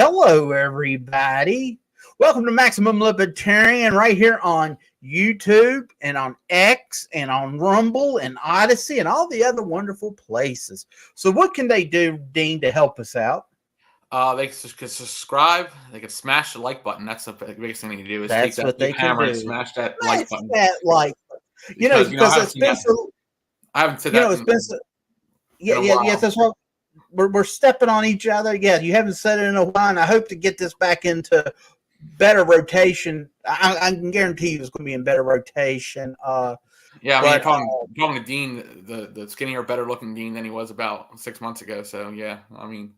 hello, everybody. Welcome to Maximum Libertarian right here on YouTube and on X and on Rumble and Odyssey and all the other wonderful places. So what can they do, Dean, to help us out? They can subscribe. They can smash the like button. That's the biggest thing they can do is That's take what that they hammer can and do. smash that Smash like button. that like, because I haven't it's seen been that. so, I haven't said that it's been so, in a while. yes, that's what we're stepping on each other. Yeah, you haven't said it in a while, and I hope to get this back into better rotation. I can guarantee you it's going to be in better rotation. Yeah, I mean, you're calling the Dean the skinnier, better looking Dean than he was about 6 months ago. So yeah, I mean,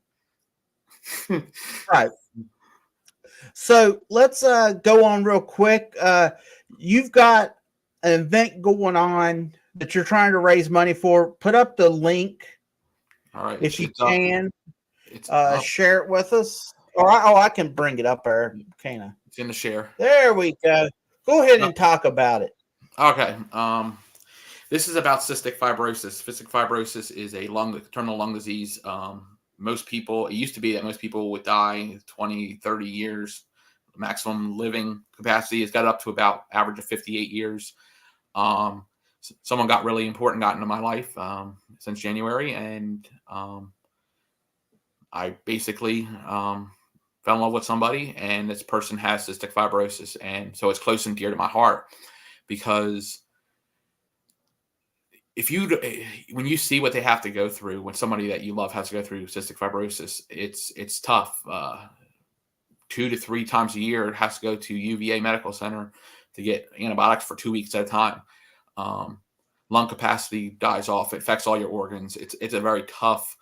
right. So let's go on real quick. You've got an event going on that you're trying to raise money for. Put up the link. All right, If you it's can. up. Share it with us. I can bring it up there. Can I? It's in the share. There we go. Go ahead and talk about it. Okay. This is about cystic fibrosis. Cystic fibrosis is a terminal lung disease. Most people, it used to be that most people would die 20, 30 years. Maximum living capacity has got up to about average of 58 years. Someone got really important, got into my life since January, and I basically fell in love with somebody, and this person has cystic fibrosis, and so it's close and dear to my heart because when you see what they have to go through when somebody that you love has to go through cystic fibrosis, it's tough. 2 to 3 times a year, it has to go to UVA Medical Center to get antibiotics for 2 weeks at a time. Lung capacity dies off. It affects all your organs. It's a very tough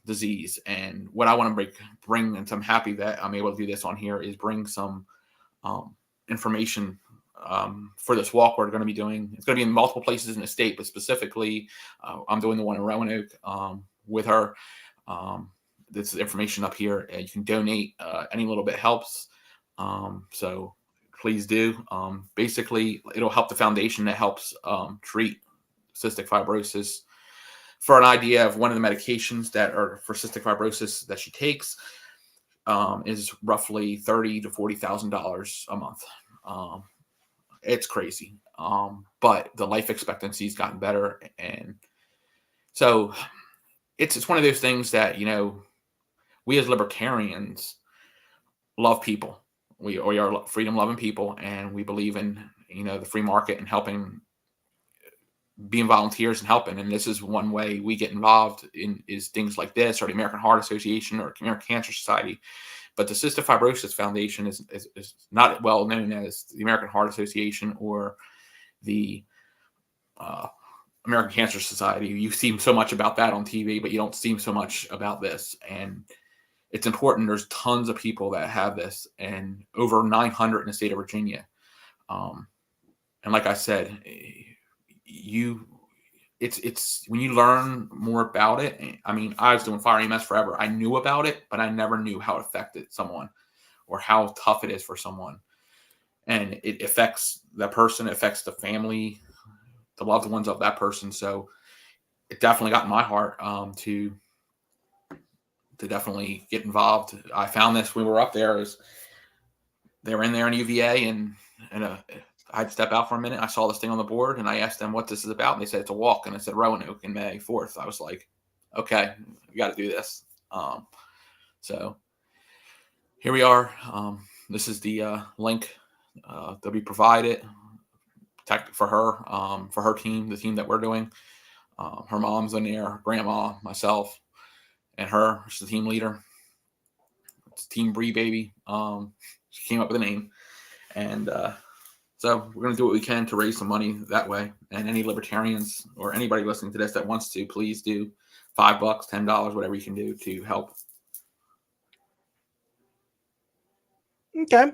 disease. And what I want to bring, and I'm happy that I'm able to do this on here, is bring some information for this walk we're going to be doing. It's going to be in multiple places in the state, but specifically, I'm doing the one in Roanoke with her. This is information up here. You can donate. Any little bit helps. So please do. Basically, it'll help the foundation that helps treat cystic fibrosis. For an idea of one of the medications that are for cystic fibrosis that she takes is roughly $30,000 to $40,000 a month. It's crazy. But the life expectancy has gotten better. And so it's one of those things that, we as libertarians love people. We are freedom loving people, and we believe in, the free market and helping, being volunteers and helping. And this is one way we get involved in is things like this, or the American Heart Association or American Cancer Society. But the Cystic Fibrosis Foundation is not well known as the American Heart Association or the American Cancer Society. You see so much about that on TV, but you don't see so much about this. And it's important. There's tons of people that have this, and over 900 in the state of Virginia. And like I said, it's when you learn more about it. I mean, I was doing fire EMS forever. I knew about it, but I never knew how it affected someone or how tough it is for someone. And it affects that person, it affects the family, the loved ones of that person. So it definitely got in my heart to definitely get involved. I found this when we were up there. They were in there in UVA, and I'd step out for a minute. I saw this thing on the board, and I asked them what this is about, and they said it's a walk, and it said Roanoke in May 4th. I was like, okay, we got to do this. So here we are. This is the link that we provided for her team, the team that we're doing. Her mom's in there, her grandma, myself, and her. She's the team leader. It's Team Bree Baby. She came up with a name, and so we're going to do what we can to raise some money that way. And any libertarians or anybody listening to this that wants to, please do $5, $10, whatever you can do to help. Okay.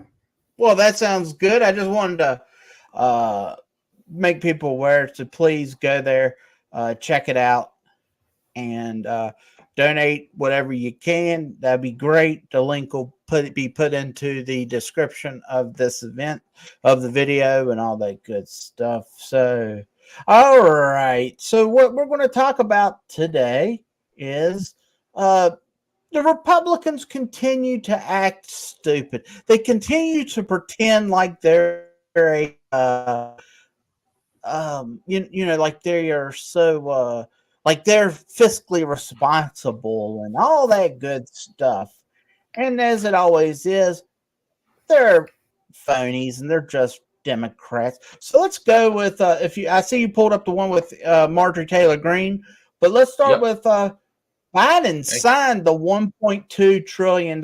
Well, that sounds good. I just wanted to make people aware to please go there, check it out, and donate whatever you can. That'd be great. The link will be put into the description of this event, of the video, and all that good stuff. So, all right. So what we're going to talk about today is the the Republicans continue to act stupid. They continue to pretend like they're like they are so, like they're fiscally responsible and all that good stuff. And as it always is, they're phonies and they're just Democrats. So let's go with if you. I see you pulled up the one with Marjorie Taylor Greene, but let's start Yep. with Biden Okay. signed the $1.2 trillion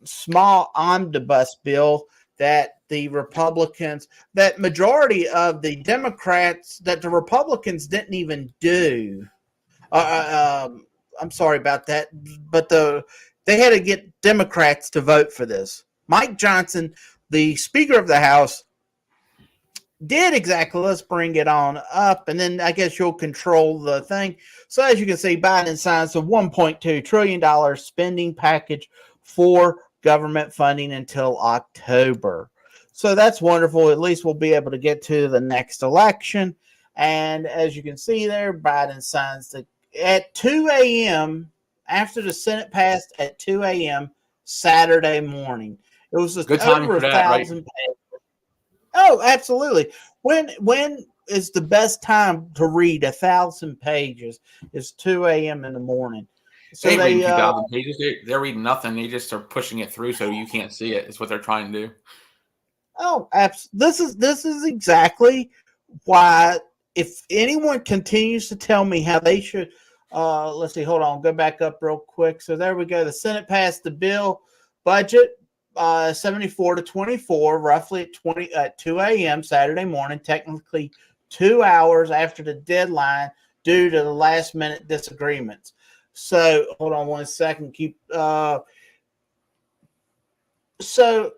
small omnibus bill that the Republicans, that majority of the Democrats, that the Republicans didn't even do. I'm sorry about that, but they had to get Democrats to vote for this. Mike Johnson, the Speaker of the House, did exactly. Let's bring it on up, and then I guess you'll control the thing. So as you can see, Biden signs a $1.2 trillion spending package for government funding until October. So that's wonderful. At least we'll be able to get to the next election. And as you can see there, Biden signs at 2 a.m. after the Senate passed at 2 a.m. Saturday morning. It was Good timing over for a that, right? thousand. Oh, absolutely. When is the best time to read 1,000 pages? It's 2 a.m. in the morning. They So ain't reading they 2,000 pages. They're reading nothing. They just are pushing it through so you can't see it. It's what they're trying to do. this is exactly why, if anyone continues to tell me how they should, let's see, hold on, go back up real quick. So there we go. The Senate passed the bill budget 74-24, roughly at 2 a.m. Saturday morning, technically 2 hours after the deadline due to the last minute disagreements. So hold on one second. So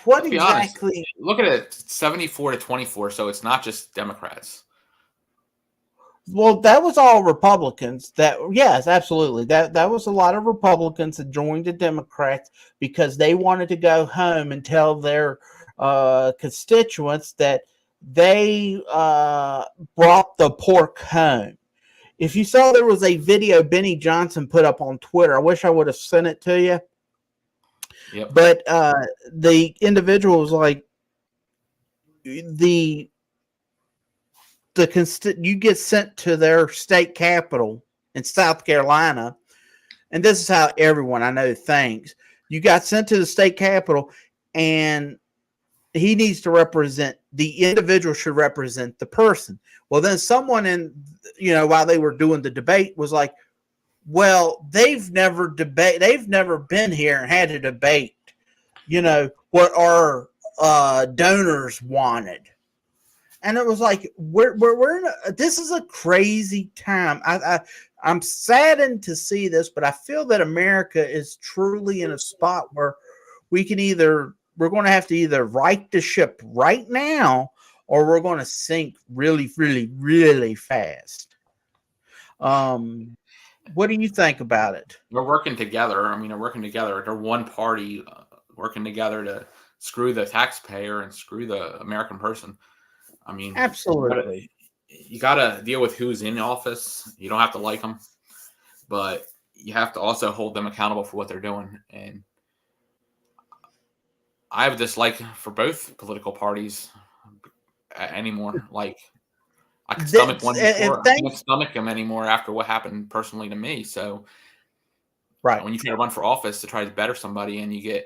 what Let's be honest. exactly? Look at it, 74-24. So it's not just Democrats. Well, that was all Republicans. That, yes, absolutely. That was a lot of Republicans that joined the Democrats because they wanted to go home and tell their constituents that they brought the pork home. If you saw, there was a video Benny Johnson put up on Twitter. I wish I would have sent it to you. Yep. But the individual was like, the you get sent to their state capital in South Carolina, and this is how everyone I know thinks. You got sent to the state capital, and he needs to represent, the individual should represent the person. Well, then someone while they were doing the debate was like, well, they've never been here and had a debate, what our donors wanted. And it was like, we're in this is a crazy time. I'm saddened to see this, but I feel that America is truly in a spot where we're going to have to either right the ship right now, or we're going to sink really, really, really fast. What do you think about it? We're working together. I mean, they're working together. They're one party working together to screw the taxpayer and screw the American person. I mean, Absolutely. you gotta deal with who's in office. You don't have to like them, but you have to also hold them accountable for what they're doing. And I have a dislike for both political parties anymore. Like, I could stomach one before. I can't stomach them anymore after what happened personally to me. So, Right. when you try to run for office to try to better somebody and you get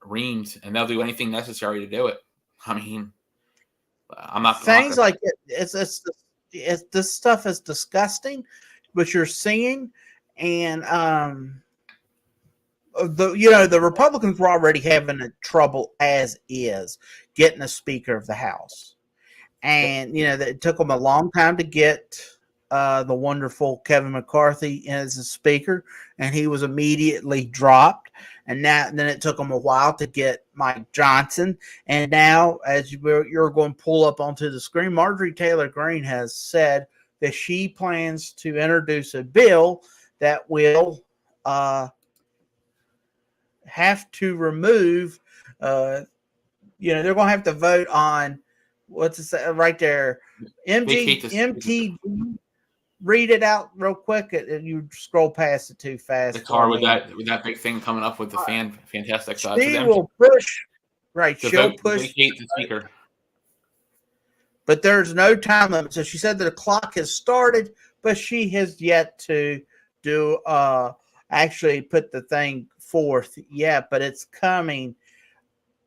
reamed, and they'll do anything necessary to do it. I mean, I'm not Things gonna. like this stuff is disgusting, what you're seeing, and the Republicans were already having trouble as is getting a Speaker of the House, and it took them a long time to get the wonderful Kevin McCarthy as a Speaker, and he was immediately dropped. And then it took them a while to get Mike Johnson, and now, as you're going to pull up onto the screen, Marjorie Taylor Greene has said that she plans to introduce a bill that will have to remove, they're going to have to vote on, what's it say right there, Vacate this. MTG. read it out real quick? You scroll past it too fast It's for hard with me. that big thing coming up with the fantastic to She them will push. Right, to she'll push. vacate the speaker. But there's no time limit. So she said that the clock has started, but she has yet to do actually put the thing forth yet, but it's coming.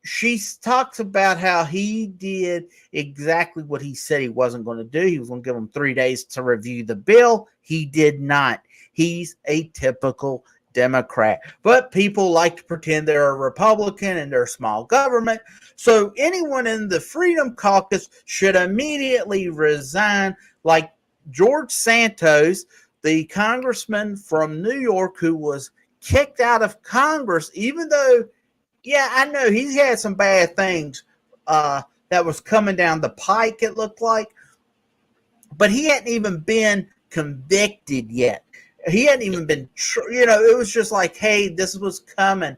She talks about how he did exactly what he said he wasn't going to do. He was going to give him 3 days to review the bill. He did not. He's a typical Democrat. But people like to pretend they're a Republican and they're small government. So anyone in the Freedom Caucus should immediately resign, like George Santos, the congressman from New York who was kicked out of Congress, even though, yeah, I know he's had some bad things that was coming down the pike, it looked like, but he hadn't even been convicted yet. He hadn't even been, it was just like, hey, this was coming.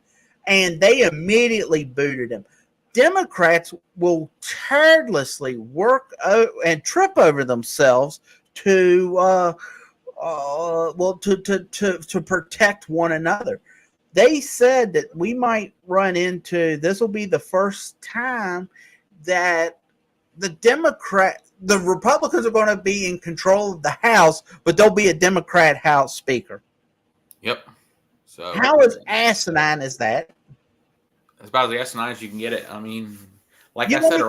And they immediately booted him. Democrats will tirelessly work and trip over themselves to to protect one another. They said that we might run into, this will be the first time that the Republicans are going to be in control of the House, but there'll be a Democrat House Speaker. Yep. So how is asinine is that? As about as asinine as you can get it. I mean, like I said,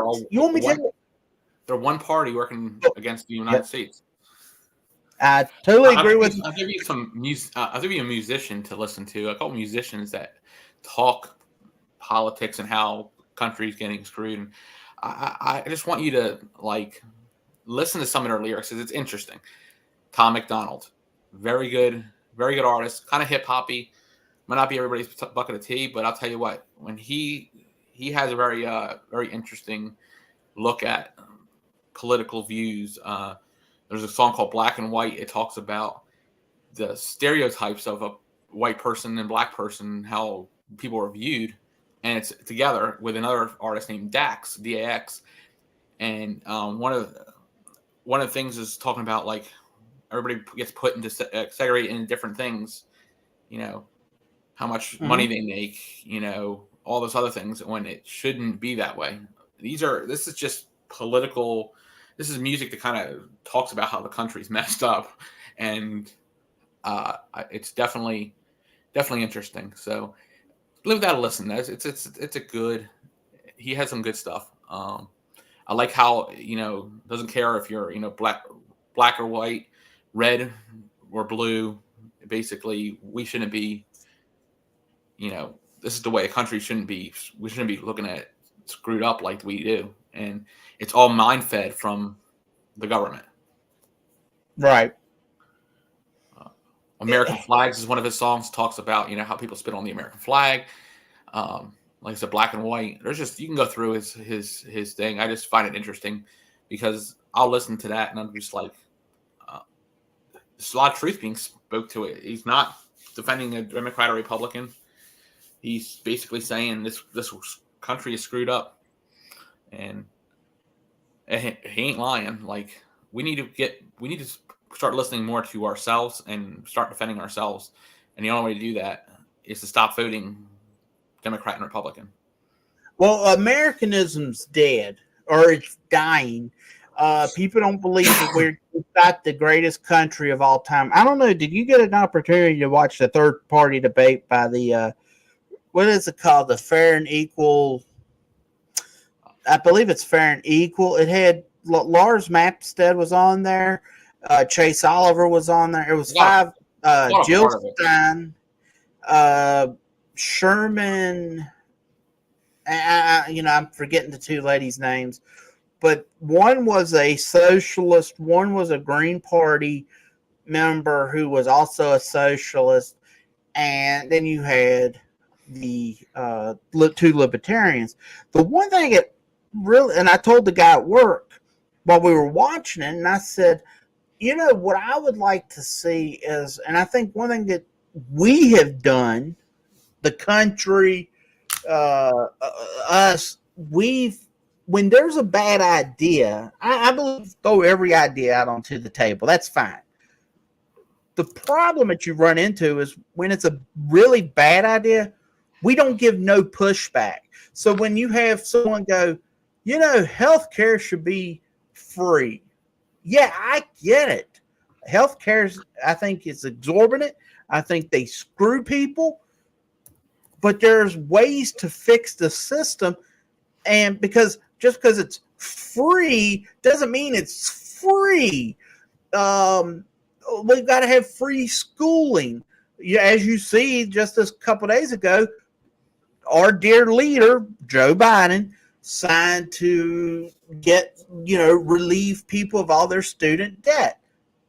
they're one party working against the United States. I totally agree with you. I'll give you I'll give you a musician to listen to. A couple musicians that talk politics and how country's getting screwed. And I just want you to listen to some of their lyrics because it's interesting. Tom McDonald, very good artist, kind of hip hoppy. Might not be everybody's bucket of tea, but I'll tell you what, when he has a very interesting look at political views. There's a song called Black and White. It talks about the stereotypes of a white person and black person, how people are viewed. And it's together with another artist named Dax, D-A-X. And one of the things is talking about everybody gets put into segregated into different things, how much money they make, all those other things when it shouldn't be that way. This is just political. This is music that kind of talks about how the country's messed up, and it's definitely interesting. So give that a listen. It's a good. He has some good stuff. I like how doesn't care if you're black or white, red or blue. Basically, we shouldn't be. This is the way a country shouldn't be. We shouldn't be looking at it screwed up like we do, and it's all mind fed from the government. Right. American Flags is one of his songs. Talks about how people spit on the American flag. Like I said, Black and White. You can go through his thing. I just find it interesting because I'll listen to that and I'm just like, there's a lot of truth being spoke to it. He's not defending a Democrat or Republican. He's basically saying this country is screwed up, and he ain't lying. Like we need to start listening more to ourselves and start defending ourselves. And the only way to do that is to stop voting Democrat and Republican. Well, Americanism's dead, or it's dying. People don't believe that we're not the greatest country of all time. I don't know. Did you get an opportunity to watch the third party debate by the what is it called? The Fair and Equal. I believe it's Fair and Equal. It had Lars Mapstead was on there. Chase Oliver was on there. It was five. Jill Stein, Sherman. I'm forgetting the two ladies' names, but one was a socialist. One was a Green Party member who was also a socialist, and then you had the two libertarians. The one thing that really, and I told the guy at work while we were watching it, and I said, what I would like to see is, and I think one thing that we have done, the country, us, when there's a bad idea, I believe throw every idea out onto the table. That's fine. the problem that you run into is when it's a really bad idea, we don't give no pushback. So when you have someone go, healthcare should be free. Yeah, I get it. Healthcare, I think, is exorbitant. I think they screw people, but there's ways to fix the system. And just because it's free doesn't mean it's free. We've got to have free schooling. As you see, just this couple days ago, our dear leader, Joe Biden, signed to relieve people of all their student debt.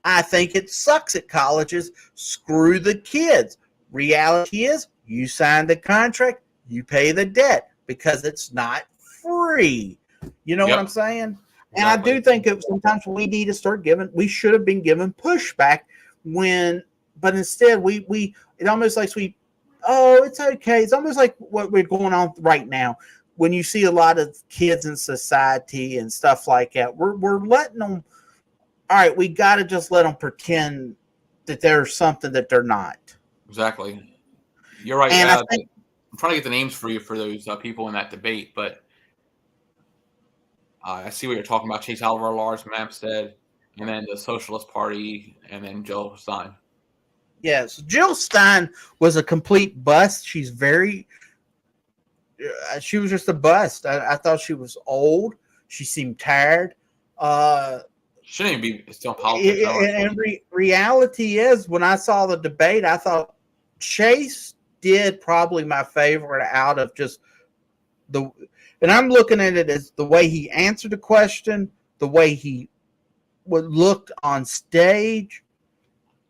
I think it sucks at colleges. Screw the kids. Reality is, you sign the contract, you pay the debt because it's not free. You know what I'm saying? And exactly. I do think that sometimes we need to start we should have been given pushback but instead it almost like it's okay. It's almost like what we're going on right now. When you see a lot of kids in society and stuff like that, we're letting them, all right, we got to just let them pretend that there's something that they're not. Exactly. You're right. And I'm trying to get the names for you for those people in that debate, but I see what you're talking about. Chase Oliver, Lars Mamstead, and then the Socialist Party, and then Jill Stein. Yes, Jill Stein was a complete bust. She was just a bust. I thought she was old. She seemed tired. Shouldn't even be still in politics. And reality is, when I saw the debate, I thought Chase did probably my favorite out of just and I'm looking at it as the way he answered the question, the way he looked on stage.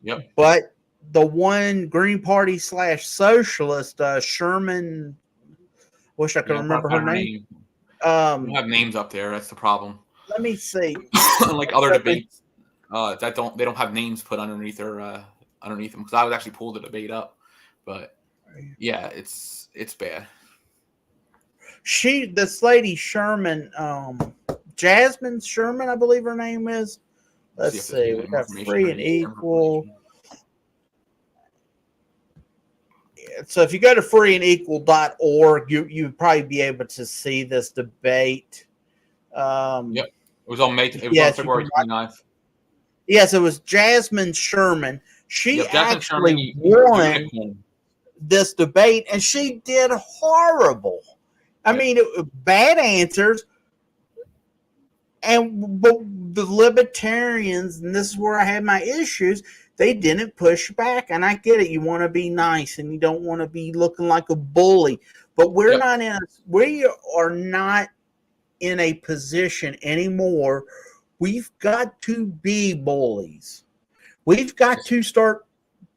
Yep. But the one Green Party / socialist, Sherman, wish I could remember her name. We don't have names up there. That's the problem. Let me see. Like other debates, they don't have names put underneath them, because I would actually pull the debate up. But yeah, it's bad. This lady Sherman, Jasmine Sherman, I believe her name is. Let's see. We got free and equal. So if you go to freeandequal.org, you'd probably be able to see this debate. Yep. It was on February 29th. Yes, it was Jasmine Sherman. She actually won this debate, and she did horrible. I mean, bad answers. But the libertarians, and this is where I had my issues, they didn't push back. And I get it. You want to be nice and you don't want to be looking like a bully. But we are not in a position anymore. We've got to be bullies. We've got to start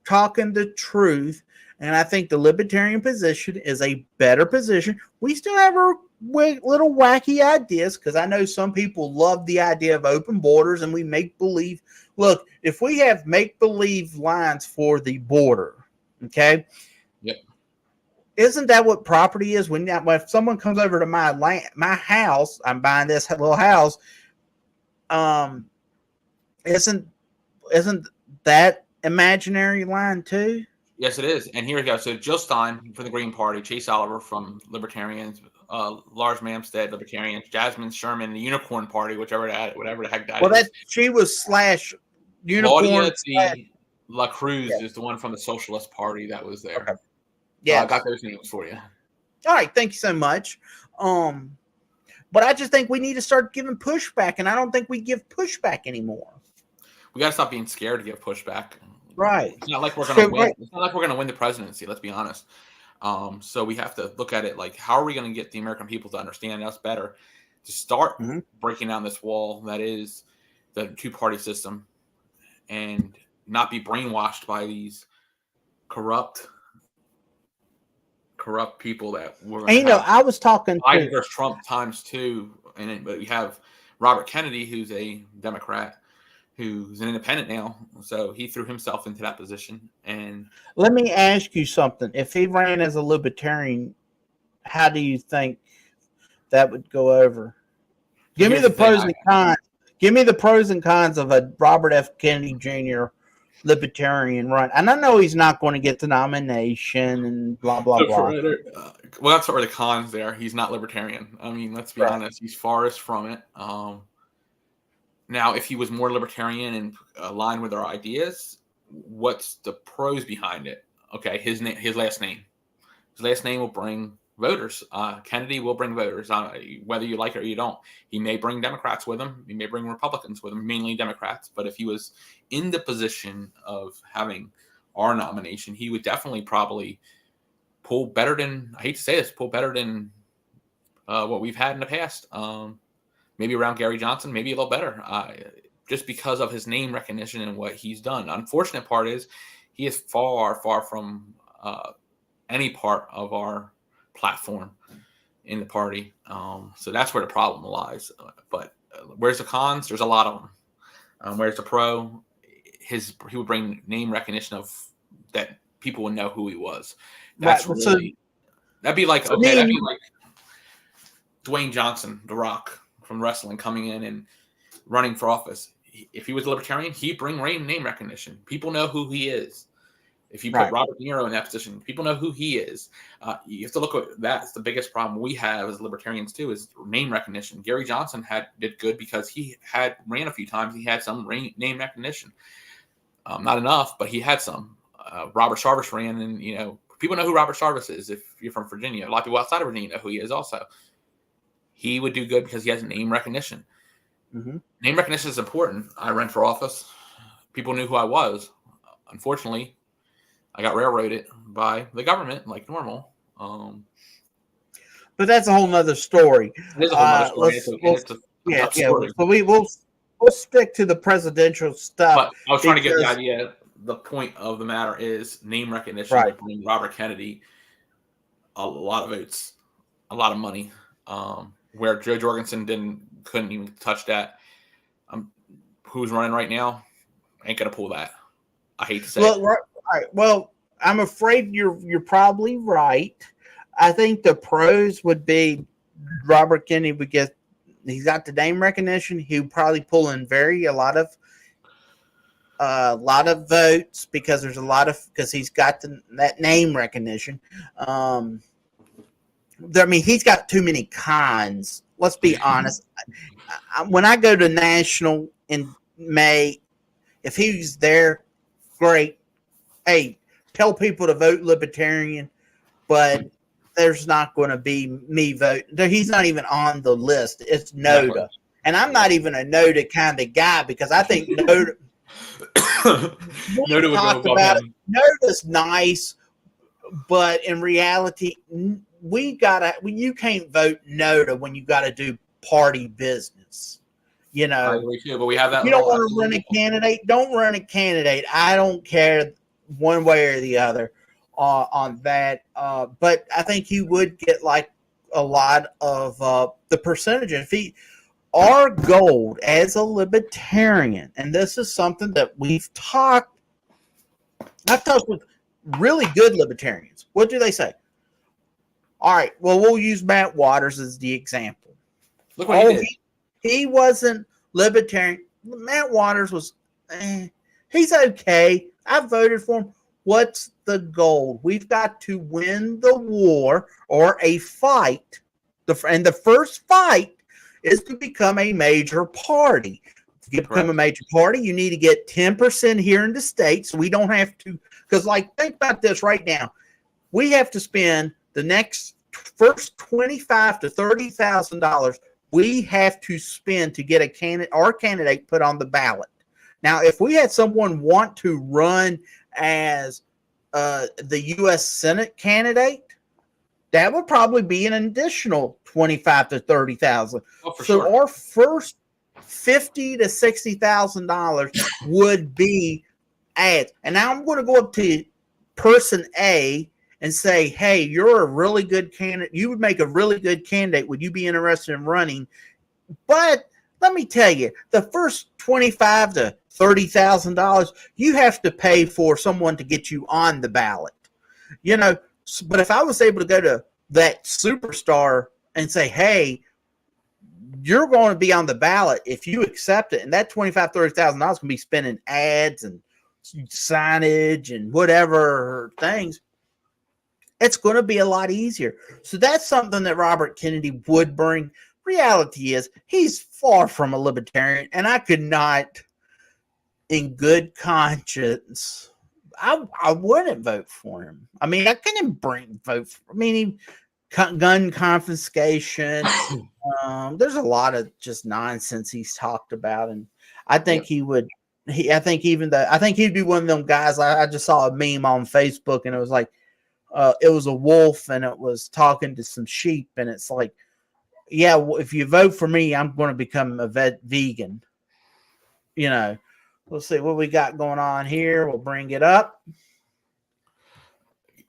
talking the truth. And I think the libertarian position is a better position. We still have our little wacky ideas, because I know some people love the idea of open borders and we make believe. Look, if we have make believe lines for the border, okay? Yep. Isn't that what property is? When if someone comes over to my house, I'm buying this little house. Isn't that imaginary line too? Yes, it is. And here we go. So Jill Stein from the Green Party, Chase Oliver from Libertarians, Lars Mamstead, Libertarians, Jasmine Sherman, the Unicorn Party, whatever the heck that is. Well, she was / Unicorn. La Cruz is the one from the Socialist Party that was there. Okay. Yeah, so I got those names for you. All right, thank you so much. But I just think we need to start giving pushback, and I don't think we give pushback anymore. We got to stop being scared to give pushback. Right. It's not like we're going to win. It's not like we're going to win the presidency. Let's be honest. So we have to look at it like, how are we going to get the American people to understand us better, to start breaking down this wall that is the two-party system, and not be brainwashed by these corrupt people that were. And I was talking Biden versus Trump times 2, but we have Robert Kennedy, who's a Democrat, who's an independent now, so he threw himself into that position. And let me ask you something: if he ran as a libertarian, how do you think that would go over? Give me the pros and cons. Give me the pros and cons of a Robert F. Kennedy Jr. libertarian run. And I know he's not going to get the nomination and blah, blah, blah. Well, that's sort of the cons there. He's not libertarian. I mean, let's be honest. He's farthest from it. Now, if he was more libertarian and aligned with our ideas, what's the pros behind it? Okay, his last name. His last name will bring voters. Kennedy will bring voters, whether you like it or you don't. He may bring Democrats with him. He may bring Republicans with him, mainly Democrats. But if he was in the position of having our nomination, he would definitely probably pull better than, I hate to say this, pull better than what we've had in the past. Maybe around Gary Johnson, maybe a little better, just because of his name recognition and what he's done. Unfortunate part is he is far, far from any part of our platform in the party. So that's where the problem lies. But where's the cons? There's a lot of them. Where's the pro? He would bring name recognition of that people would know who he was. That's Right, really, that'd be like Dwayne Johnson, The Rock from wrestling, coming in and running for office. If he was a libertarian, he'd bring name recognition. People know who he is. If you put Robert De Niro in that position, people know who he is. You have to look at that's the biggest problem we have as libertarians too, is name recognition. Gary Johnson did good because he ran a few times. He had some name recognition. Not enough, but he had some. Robert Sarvis ran, and people know who Robert Sarvis is. If you're from Virginia, a lot of people outside of Virginia know who he is also. He would do good because he has name recognition. Mm-hmm. Name recognition is important. I ran for office. People knew who I was. Unfortunately, I got railroaded by the government like normal. But that's a whole nother story. It is a whole nother story. So we'll stick to the presidential stuff. But I was trying to get the idea. The point of the matter is name recognition. Right. Bring Robert Kennedy a lot of votes, a lot of money. Where Joe Jorgensen couldn't even touch that. Who's running right now ain't gonna pull that. I hate to say it. Right. Well, I'm afraid you're probably right. I think the pros would be Robert Kennedy would get. He's got the name recognition. He would probably pull in a lot of votes because he's got that name recognition. He's got too many cons. Let's be honest. When I go to national in May, if he's there, great. Hey, tell people to vote libertarian, but there's not going to be me vote. He's not even on the list. It's NODA. And I'm not even a NODA kind of guy because I think NODA would talked about it. NODA's nice, but in reality, you can't vote NODA when you got to do party business. I agree too, but we have that. You don't want to run a candidate. Don't run a candidate. I don't care one way or the other on that. But I think he would get like a lot of the percentage. Our goal as a libertarian, and this is something that I've talked with really good libertarians. What do they say? All right, well, we'll use Matt Waters as the example. Look what he did. He wasn't libertarian. Matt Waters was, he's okay. I voted for him. What's the goal? We've got to win the war or a fight. And the first fight is to become a major party. To become a major party, you need to get 10% here in the state so we don't have to. Because, think about this right now. We have to spend the first $25,000 to $30,000 we have to spend to get our candidate put on the ballot. Now, if we had someone want to run as the U.S. Senate candidate, that would probably be an additional $25,000 to $30,000. So our first $50,000 to $60,000 would be ads. And now I'm going to go up to person A and say, hey, you're a really good candidate. You would make a really good candidate. Would you be interested in running? But let me tell you, the first $25,000 to $30,000, you have to pay for someone to get you on the ballot. But if I was able to go to that superstar and say, hey, you're going to be on the ballot if you accept it, and that $25,000 to $30,000 can be spending ads and signage and whatever things, it's going to be a lot easier. So that's something that Robert Kennedy would bring. Reality is he's far from a libertarian, and I could not, in good conscience, I wouldn't vote for him. I mean, I couldn't vote for. I mean, gun confiscation. There's a lot of just nonsense he's talked about, and I think he would. I think he'd be one of them guys. I just saw a meme on Facebook, and it was like, it was a wolf, and it was talking to some sheep, and it's like, yeah, if you vote for me, I'm going to become a vegan. You know, let's see what we got going on here. We'll bring it up.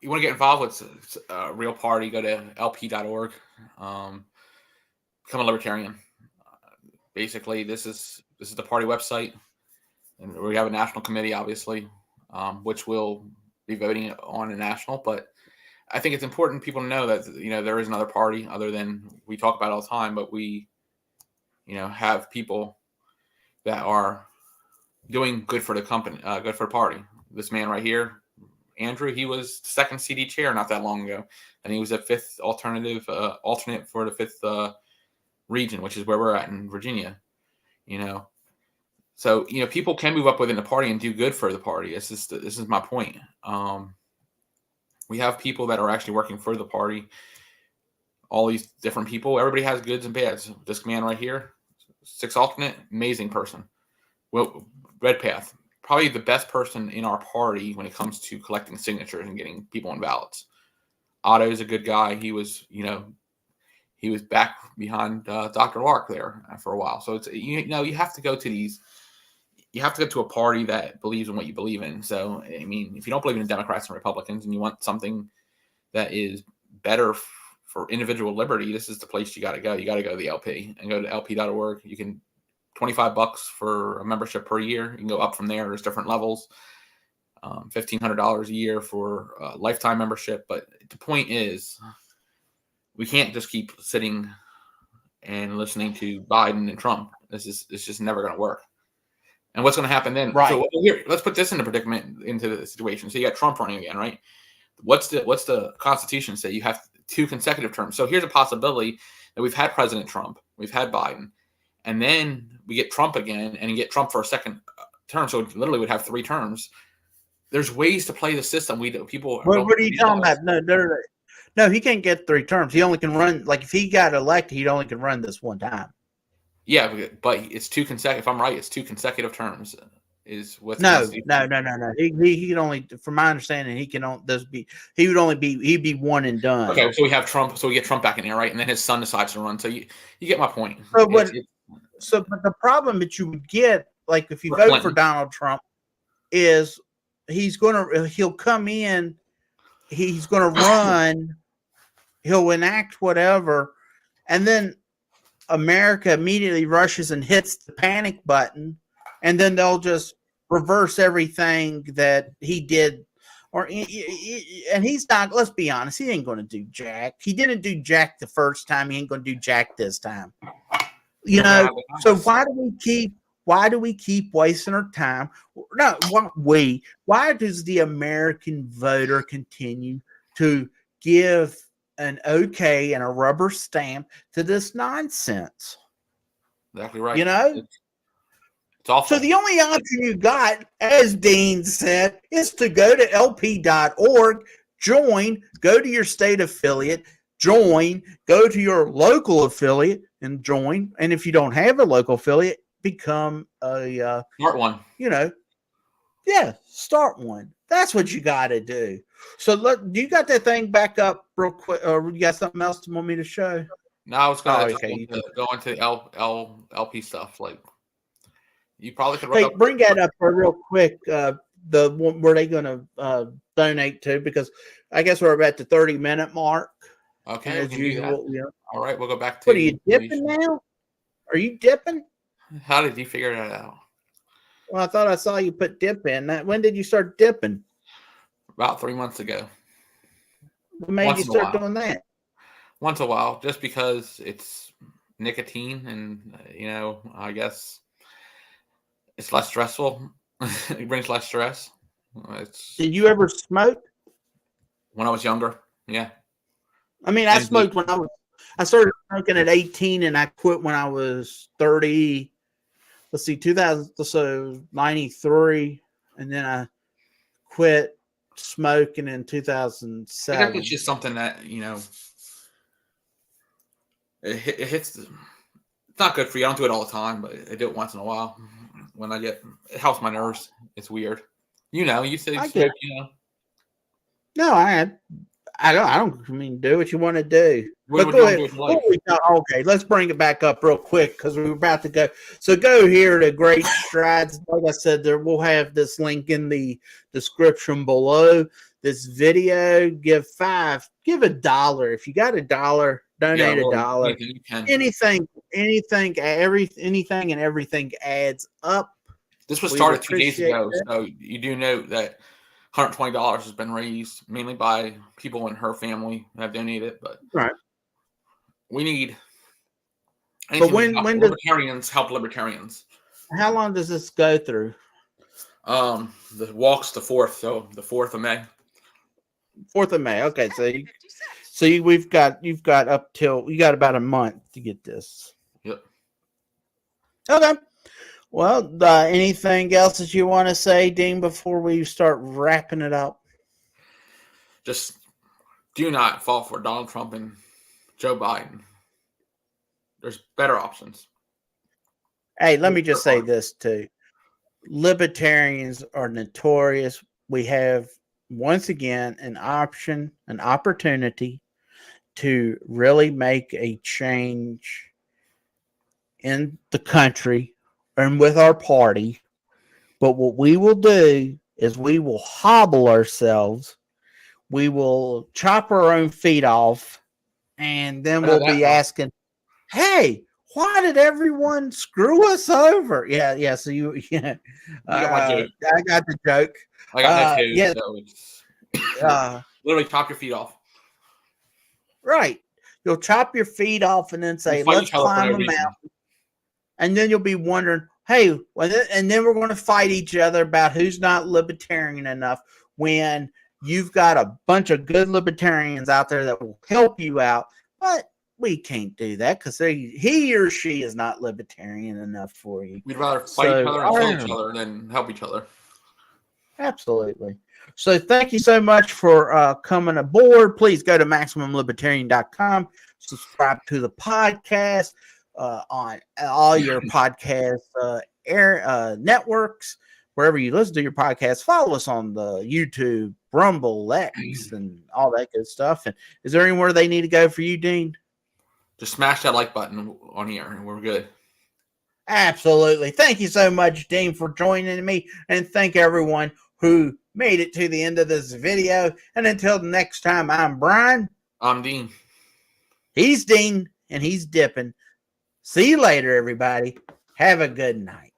You want to get involved with a real party, go to lp.org. Become a libertarian. Basically, this is the party website, and we have a national committee, obviously, which will be voting on a national. But I think it's important people to know that there is another party other than we talk about all the time, but we have people that are doing good for the company, good for the party. This man right here, Andrew, he was second CD chair not that long ago, and he was a fifth alternate for the fifth region, which is where we're at in Virginia. So people can move up within the party and do good for the party. This is my point. We have people that are actually working for the party. All these different people. Everybody has goods and bads. This man right here, sixth alternate, amazing person. Well, Redpath, probably the best person in our party when it comes to collecting signatures and getting people on ballots. Otto is a good guy. He was back behind Dr. Lark there for a while. So it's you have to go to these. You have to go to a party that believes in what you believe in. So I mean, if you don't believe in Democrats and Republicans and you want something that is better for individual liberty, this is the place you got to go. You got to go to the LP and go to lp.org. You can $25 for a membership per year. You can go up from there. There's different levels. $1,500 a year for a lifetime membership. But the point is, we can't just keep sitting and listening to Biden and Trump. It's just never going to work. And what's going to happen then? Right. So here, let's put this into the situation. So you got Trump running again, right? What's the Constitution say? You have 2 consecutive terms. So here's a possibility that we've had President Trump, we've had Biden, and then we get Trump again, and you get Trump for a second term. So literally, would have 3 terms. There's ways to play the system. People. What are you talking about? No, he can't get 3 terms. He only can run. Like if he got elected, he only can run this one time. Yeah, but it's 2 consecutive. If I'm right, it's 2 consecutive terms. Is what? No. He can only, from my understanding, he can only he'd be one and done. Okay, so we have Trump. So we get Trump back in here, right? And then his son decides to run. So you get my point. But but the problem that you would get, like if you vote for Donald Trump, is he'll come in, he's gonna run, he'll enact whatever, and then America immediately rushes and hits the panic button, and then they'll just reverse everything that he did. And he's not, let's be honest, he ain't going to do jack. He didn't do jack the first time. He ain't going to do jack this time. So why do we keep wasting our time? No, why does the American voter continue to give an okay and a rubber stamp to this nonsense? Exactly right. It's awful. So the only option you got, as Dean said, is to go to lp.org, join, go to your state affiliate, join, go to your local affiliate and join. And if you don't have a local affiliate, become a start one. Start one. That's what you got to do. So do you got that thing back up real quick, or you got something else you want me to show? No, I was going to go into LP stuff. Like you probably could bring that up real quick. The one where they going to donate to, because I guess we're about the 30-minute mark. Okay, as usual. All right, we'll go back to. What are you dipping now? Are you dipping? How did you figure that out? Well, I thought I saw you put dip in. When did you start dipping? About 3 months ago. What made you start doing that? Once in a while, just because it's nicotine, and I guess it's less stressful. It brings less stress. It's Did you ever smoke? when I was younger. Yeah. I mean, I And smoked when I started smoking at 18 and I quit when I was 30. Let's see, 2000, so 93. And then I quit smoking in I guess 2007. it's just something that, it hits. It's not good for you. I don't do it all the time, but I do it once in a while. When it helps my nerves. It's weird. You say I get smoke, it. No, I mean, do what you want to do. What But would you go want to ahead. do with your life? Okay, let's bring it back up real quick because we're about to go. So go here to Great Strides. Like I said, we'll have this link in the description below this video. Give $1. If you got $1, donate Really, $1. anything you can. Anything and everything adds up. This was We would started 2 days appreciate ago, that. so you do know that $120 has been raised mainly by people in her family who have donated, but Right. we need But anything we can when help does libertarians help libertarians. how long does this go through? The walk's the 4th, so the 4th of May. 4th of May. Okay, you've got up till you got about a month to get this. Yep. Okay. Well, anything else that you want to say, Dean, before we start wrapping it up? Just do not fall for Donald Trump and Joe Biden. There's better options. Hey, let me just say this too. Libertarians are notorious. We have once again an opportunity to really make a change in the country and with our party. But what we will do is we will hobble ourselves. We will chop our own feet off. And then we'll be asking, hey, why did everyone screw us over? Yeah. So you got my joke. I got the joke. I got that too. Yeah. So it's literally chop your feet off. Right. You'll chop your feet off and then say, let's climb a mountain. And then you'll be wondering, hey, and then we're going to fight each other about who's not libertarian enough when you've got a bunch of good libertarians out there that will help you out. But we can't do that because he or she is not libertarian enough for you. We'd rather fight each other and kill each other than help each other. Absolutely. So thank you so much for coming aboard. Please go to MaximumLibertarian.com. Subscribe to the podcast on all your podcast networks. Wherever you listen to your podcast, follow us on the YouTube, Rumble, X, and all that good stuff. And is there anywhere they need to go for you, Dean? Just smash that like button on here, and we're good. Absolutely. Thank you so much, Dean, for joining me. And thank everyone who made it to the end of this video. And until next time, I'm Brian. I'm Dean. He's Dean, and he's dipping. See you later, everybody. Have a good night.